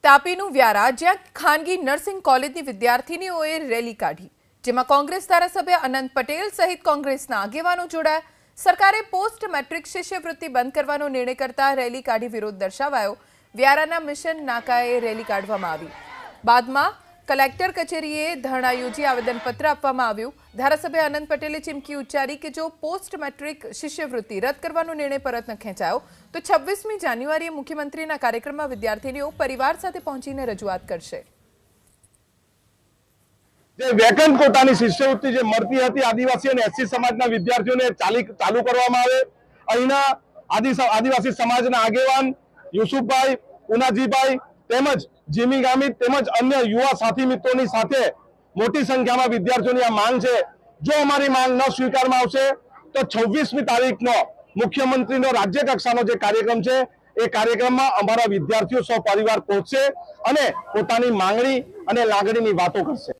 તાપીનું વ્યારા જ્યાં ખાનગી નર્સિંગ કોલેજની વિદ્યાર્થીનીઓએ રેલી કાઢી, જેમાં કોંગ્રેસ ધારાસભ્ય અનંત પટેલ સહિત કોંગ્રેસના આગેવાનો જોડાયા। સરકારે પોસ્ટ મેટ્રિક શિષ્યવૃત્તિ બંધ કરવાનો નિર્ણય કરતા રેલી કાઢી વિરોધ દર્શાવાયો। વ્યારાના મિશન નાકાએ રેલી કાઢવામાં આવી। બાદમાં કલેક્ટર કચેરીએ ધરણા યોજી આવેદનપત્ર આપવામાં આવ્યું। ધારાસભ્ય અનંત પટેલે ચીમકી ઉચ્ચારી કે જો પોસ્ટ મેટ્રિક શિષ્યવૃત્તિ રદ કરવાનો નિર્ણય પરત ન ખેંચાયો તો 26મી જાન્યુઆરીએ મુખ્યમંત્રીના કાર્યક્રમમાં વિદ્યાર્થીનીઓ પરિવાર સાથે પહોંચીને રજૂઆત કરશે। વેકન્ટ કોટાની શિષ્યવૃત્તિ જે મળતી હતી આદિવાસી અને એસસી સમાજના વિદ્યાર્થીઓને ચાલુ કરવામાં આવે। અહીંના આદિવાસી સમાજના આગેવાન યુસુફભાઈ, ઉનાજીભાઈ તેમજ જીમી ગામિત તેમજ અન્ય યુવા સાથી મિત્રોની સાથે મોટી સંખ્યામાં વિદ્યાર્થીઓની આ માંગ છે। જો અમારી માંગ ન સ્વીકારવામાં આવશે તો 26મી તારીખનો મુખ્યમંત્રીનો રાજ્ય કક્ષાનો જે કાર્યક્રમ છે એ કાર્યક્રમમાં અમારા વિદ્યાર્થીઓ સપરિવાર પહોંચશે અને પોતાની માંગણી અને લાગણીની વાતો કરશે।